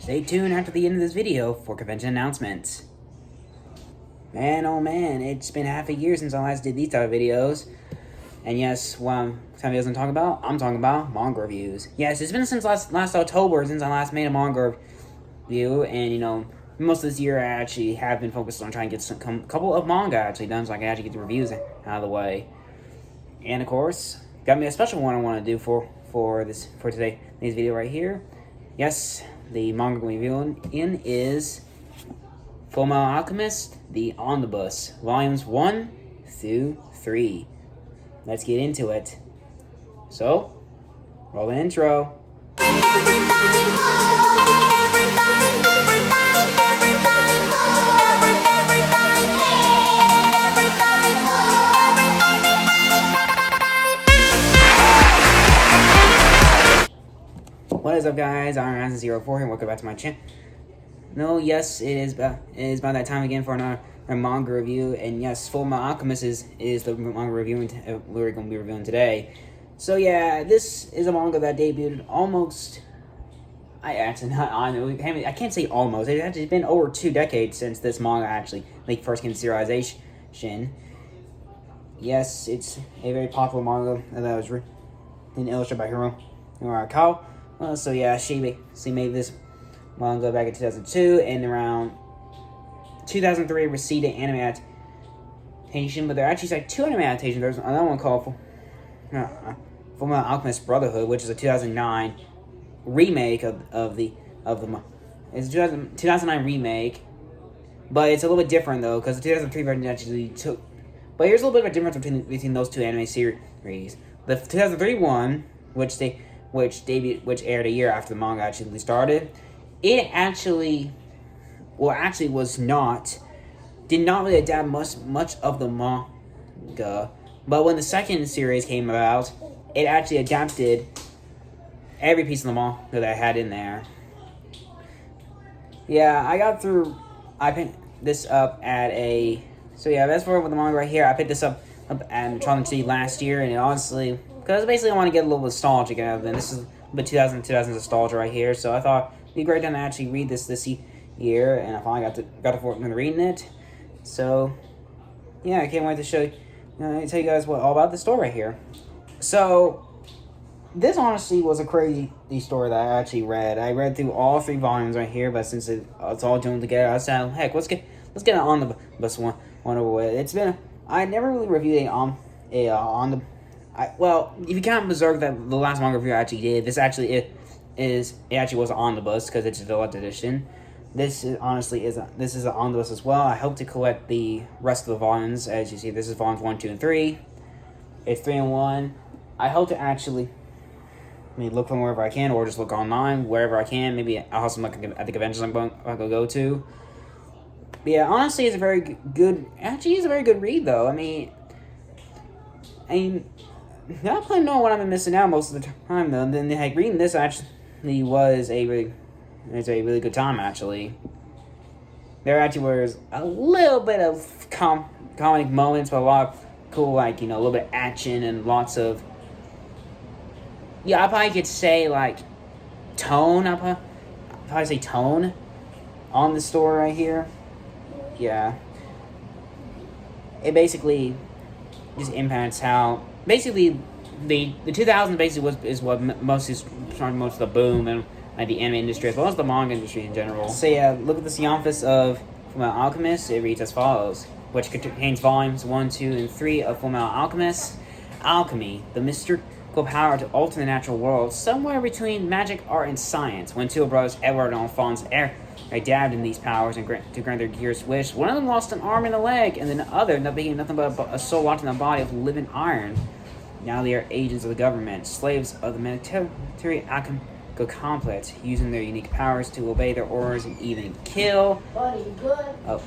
Stay tuned after the end of this video for convention announcements. Man, oh man, it's been half a year since I last did these type of videos. And yes, what kind of videos I'm talking about? I'm talking about manga reviews. Yes, it's been since last October since I last made a manga review, and you know, most of this year I actually have been focused on trying to get a couple of manga actually done so I can actually get the reviews out of the way. And of course, got me a special one I want to do for today's video right here. Yes, the manga we're reviewing in is Fullmetal Alchemist, the Omnibus, volumes 1 through 3. Let's get into it. So, roll the intro. What is up, guys? I'm Ransom04 here. Welcome back to my channel. No, yes, it is about that time again for another manga review. And yes, Fullmetal Alchemist is the manga we're going to be reviewing today. So yeah, this is a manga that debuted almost. I can't say almost. It's actually been over 2 decades since this manga actually first came to serialization. Yes, it's a very popular manga that was written and illustrated by Hiromi Kao. So yeah, she made this manga back in 2002, and around 2003 received an anime adaptation, but there are actually like 2 anime adaptations. There's another one called Fullmetal Alchemist Brotherhood, which is a 2009 remake of the it's a 2009 remake, but it's a little bit different though because the 2003 version actually took. But here's a little bit of a difference between those 2 anime series. The 2003 one, which aired a year after the manga actually started, it actually did not really adapt much of the manga. But when the second series came about, it actually adapted every piece of the manga that I had in there. Yeah, I picked this up at a. So yeah, that's for the manga right here. I picked this up at Metropolitan City last year, and it honestly, because basically I want to get a little nostalgic out of it. This is a bit 2000 nostalgia right here, so I thought it'd be a great time to actually read this year, and I finally got to fortune of reading it. So yeah, I can't wait to tell you guys all about the story right here. So this honestly was a crazy story that I actually read. I read through all 3 volumes right here, but since it's all joined together, I said, heck, let's get an omnibus one over with. I never really reviewed well, if you count Berserk, that the last manga review I actually did, this actually was an omnibus because it's a deluxe edition. This is an omnibus as well. I hope to collect the rest of the volumes. As you see, this is volumes 1, 2, and 3. It's 3 and 1. I hope to actually look from wherever I can, or just look online wherever I can. Maybe I'll have some luck at the conventions I'm going to go to. But yeah, honestly, it's a very good. Actually, it's a very good read, though. I mean, not planning to know what I've been missing out most of the time, though. And then reading this actually was a really good time. Actually, there actually was a little bit of comedic moments, but a lot of cool, a little bit of action and lots of. Yeah, I probably could say tone. I'll probably say tone on the story right here. Yeah, it basically just impacts how basically the 2000s basically is what most of the boom and the anime industry as well as the manga industry in general. So yeah, look at the synopsis of Fullmetal Alchemist. It reads as follows, which contains volumes 1, 2, and 3 of Fullmetal Alchemist. Alchemy, the mystical power to alter the natural world, somewhere between magic, art, and science. When 2 brothers, Edward and Alphonse, dabbed in these powers and to grant their dearest wish, one of them lost an arm and a leg, and then the other became nothing but a soul locked in the body of living iron. Now they are agents of the government, slaves of the military Alchemical complex, using their unique powers to obey their orders and even kill. Buddy, good. Oh.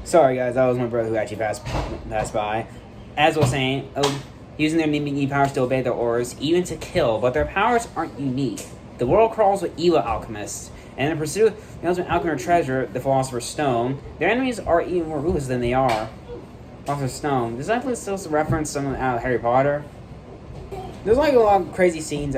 Sorry guys, that was my brother who actually passed by. As I was saying, using their unique powers to obey their orders, even to kill, but their powers aren't unique. The world crawls with evil alchemists, and in pursuit of the ultimate alchemist treasure, the Philosopher's Stone, their enemies are even more ruthless than they are. Philosopher's Stone. Does that still reference some out of Harry Potter? There's a lot of crazy scenes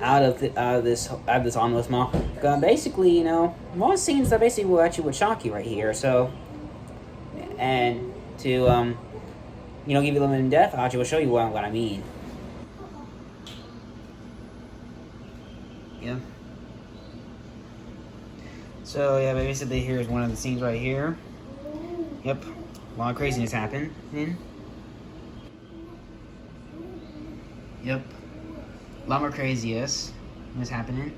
out of this Omnibus Manga. Basically, you know, one scenes that basically would shock you right here. So, and to you know, give you a little bit in depth, I will show you what I mean. Yeah. So yeah, basically here's one of the scenes right here. Yep, a lot of craziness happened. Yep, a lot more craziness was happening.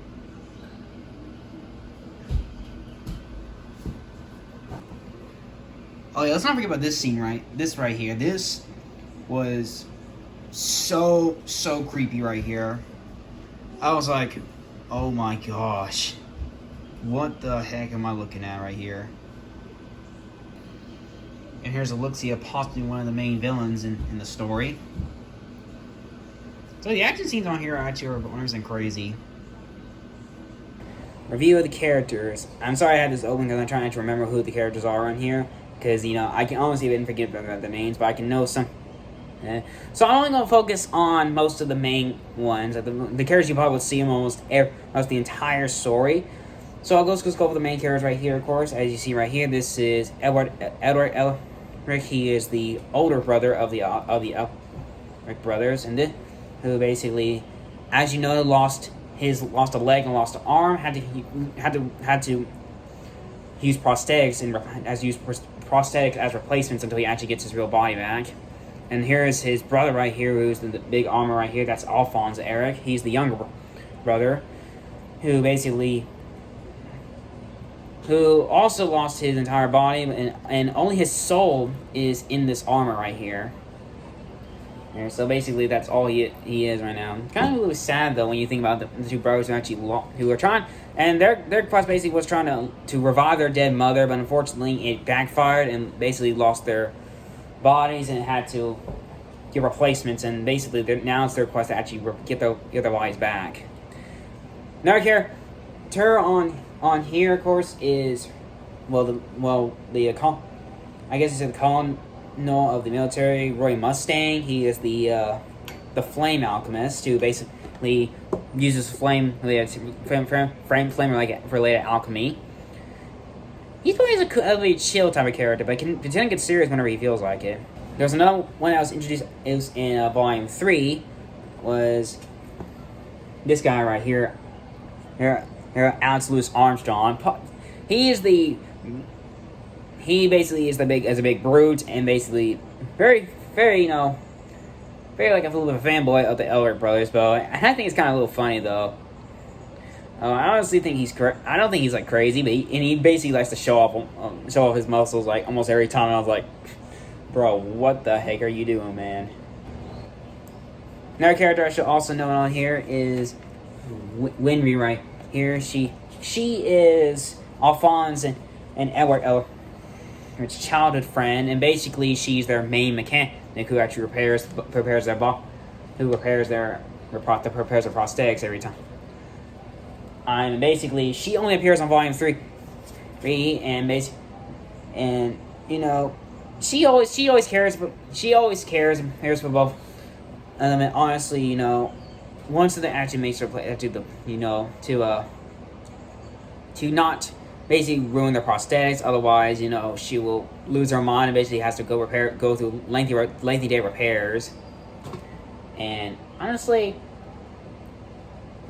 Oh yeah, let's not forget about this scene this right here. This was so creepy right here. I was like, oh my gosh. What the heck am I looking at right here? And here's a look-see of possibly one of the main villains in the story. So the action scenes on here actually are 100% crazy. Review of the characters. I'm sorry I had this open because I'm trying to remember who the characters are on here. Because, you know, I can honestly didn't forget about the names, but I can know some. So I'm only going to focus on most of the main ones. The characters you probably will see almost the entire story. So I'll just go over the main characters right here, of course. As you see right here, this is Edward Elric. He is the older brother of the Elric brothers, and who basically, as you know, lost a leg and lost an arm. Had to use prosthetics as replacements until he actually gets his real body back. And here is his brother right here, who's the big armor right here. That's Alphonse Eric. He's the younger brother, who also lost his entire body, and only his soul is in this armor right here. And so basically, that's all he is right now. Kind of really sad though when you think about the two brothers who are trying, and their quest basically was trying to revive their dead mother, but unfortunately it backfired and basically lost their bodies and had to get replacements. And basically now it's their quest to actually get their bodies back. Another character on here, of course, is the colonel of the military, Roy Mustang. He is the flame alchemist who basically uses flame related alchemy. He's always a really chill type of character, but can tend to get serious whenever he feels like it. There's another one that was introduced. It was in Volume 3. Was this guy right here? Here, Alex Louis Armstrong. He basically is a big brute, and basically very like a little bit of a fanboy of the Elric brothers. But I think it's kind of a little funny though. I honestly think I don't think he's like crazy, but he basically likes to show off his muscles like almost every time. And I was like, bro, what the heck are you doing, man? Another character I should also note on here is Winry right here. She is Alphonse and Edward Elric's childhood friend, and basically she's their main mechanic who actually repairs their prosthetics every time. And basically, she only appears on Volume 3, and you know, she always cares for both. And honestly, you know, once that actually makes her play to not basically ruin their prosthetics. Otherwise, you know, she will lose her mind and basically has to go through lengthy day repairs. And honestly,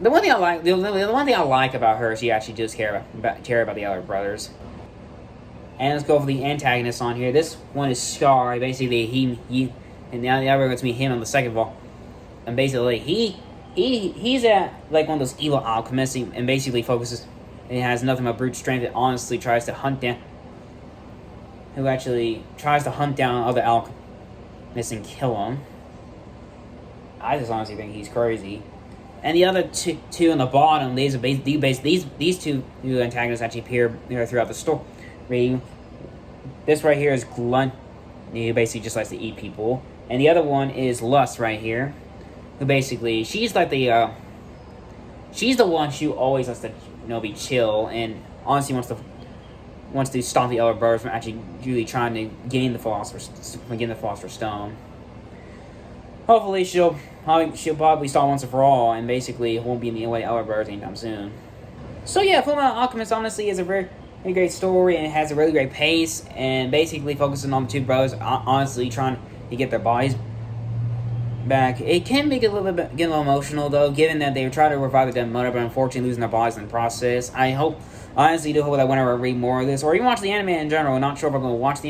the one thing I like about her, she actually does care about the other brothers. And let's go for the antagonist on here. This one is Scar. Basically, he and now the other one's me him on the second ball. And basically, he's like one of those evil alchemists, and basically focuses and has nothing but brute strength. That honestly tries to hunt down other alchemists and kill them. I just honestly think he's crazy. And the other two on the bottom, these two new antagonists actually appear throughout the story. This right here is Glunt, who basically just likes to eat people, and the other one is Lust right here, who basically she's the one who always likes to be chill, and honestly wants to stop the other brothers from actually really trying to gain the Philosopher's Stone. hopefully she'll probably start once and for all, and basically won't be in the way of birds anytime soon. So yeah, Fullmetal Alchemist honestly is a very great story, and it has a really great pace, and basically focusing on the two brothers honestly trying to get their bodies back. It can make it a little emotional though, given that they try to revive the dead mother, but unfortunately losing their bodies in the process. I honestly do hope that whenever I read more of this, or even watch the anime in general, I'm not sure if I'm going to watch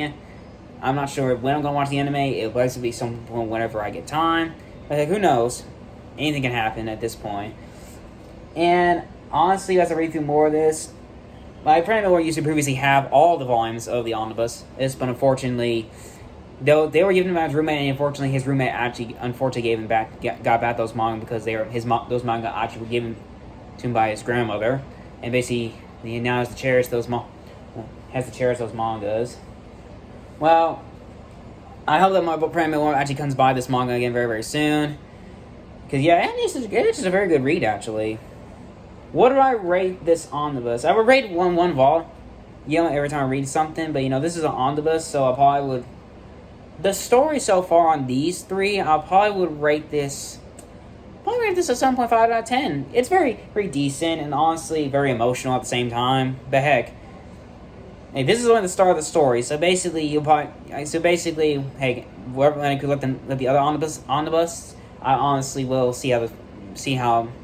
I'm not sure when I'm going to watch the anime. It'll likely be some point whenever I get time. But like, who knows? Anything can happen at this point. And honestly, as I read through more of this, I pretty much used to previously have all the volumes of the Omnibus. But unfortunately, though they were given him by his roommate, and unfortunately his roommate gave him back, got back those manga because those manga actually were given to him by his grandmother, and basically he now has to cherish those mangas. Well, I hope that my friend actually comes by this manga again very, very soon. Because, yeah, it's just a very good read, actually. What do I rate this omnibus? I would rate one vol, every time I read something. But, this is an omnibus, so I probably would... The story so far on these three, I probably would rate this... a 7.5 out of 10. It's very, very decent and honestly very emotional at the same time. But heck... Hey, this is only the start of the story, so basically hey, whoever I could let the other omnibus, I honestly will see how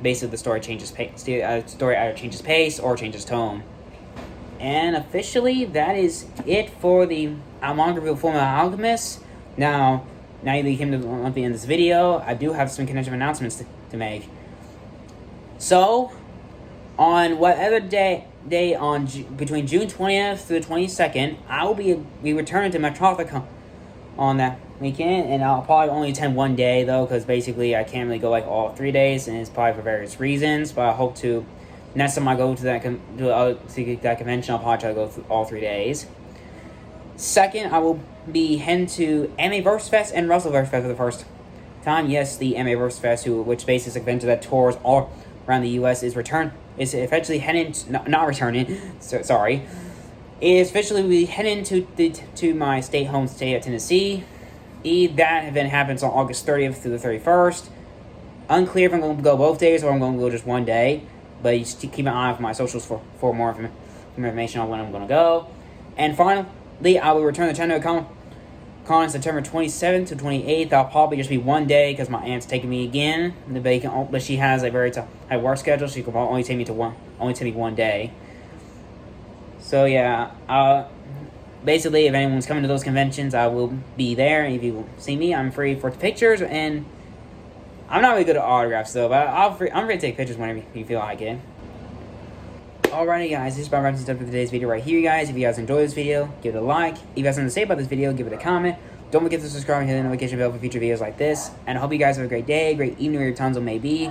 basically the story changes pace. Story either changes pace or changes tone. And officially, that is it for the manga review of Fullmetal Alchemist. Now that you came to the end of this video, I do have some connection announcements to make. So, on whatever day on between June 20th through the 22nd, I will be returning to Metropolis on that weekend, and I'll probably only attend one day though, because basically I can't really go like all 3 days, and it's probably for various reasons. But I hope to next time I go to that convention, I'll probably try to go through all 3 days. Second, I will be heading to Animeverse Fest and Russellverse Fest for the first time. Yes, the Animeverse Fest, which basically is a convention that tours all around the U.S. is eventually heading not returning. Sorry, is officially be heading to my home state of Tennessee. That event happens on August 30th through the 31st. Unclear if I'm going to go both days or I'm going to go just one day. But you just keep an eye on my socials for more information on when I'm going to go. And finally, I will return to China Con on September 27th to 28th. I'll probably just be one day because my aunt's taking me again. But she has a very tight work schedule. She can only take me one day. So yeah, basically, if anyone's coming to those conventions, I will be there. And if you see me, I'm free for pictures. And I'm not really good at autographs though, but I'm free to take pictures whenever you feel like it. Alrighty guys, this is about wrapping up for today's video right here, guys. If you guys enjoyed this video, give it a like. If you guys have something to say about this video, give it a comment. Don't forget to subscribe and hit the notification bell for future videos like this. And I hope you guys have a great day, great evening, where your tons may be.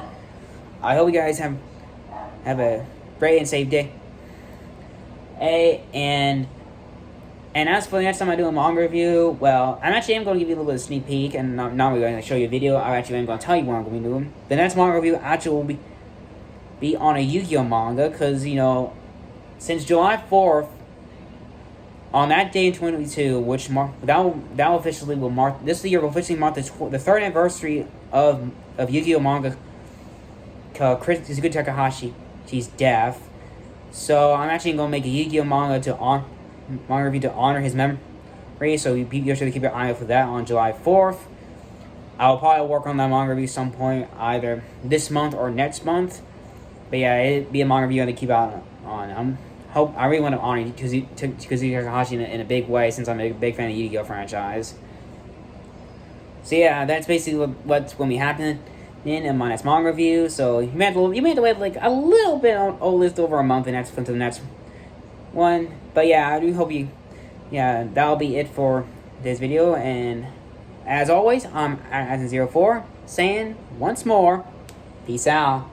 I hope you guys have a great and safe day. And as for the next time I do a manga review, well, I'm going to give you a little bit of a sneak peek, and not really going to show you a video. I actually am going to tell you what I'm going to be doing. The next manga review actually will be on a Yu-Gi-Oh manga, because, since July 4th, on that day in 2022, which that officially will mark, this year will officially mark the third anniversary of Yu-Gi-Oh manga, Izuku Takahashi's death. So I'm actually going to make a Yu-Gi-Oh manga review to honor his memory, so you're sure to keep your eye out for that on July 4th. I'll probably work on that manga review some point, either this month or next month. But yeah, it'd be a manga review I have to keep out on. I really want to honor Takahashi in a big way, since I'm a big fan of the Yu-Gi-Oh franchise. So yeah, that's basically what's going to be happening in my next manga review. So you may have to wait like a little bit on list over a month, and that's until the next one. But yeah, I do hope that'll be it for this video. And as always, I'm Asin04 saying once more, peace out.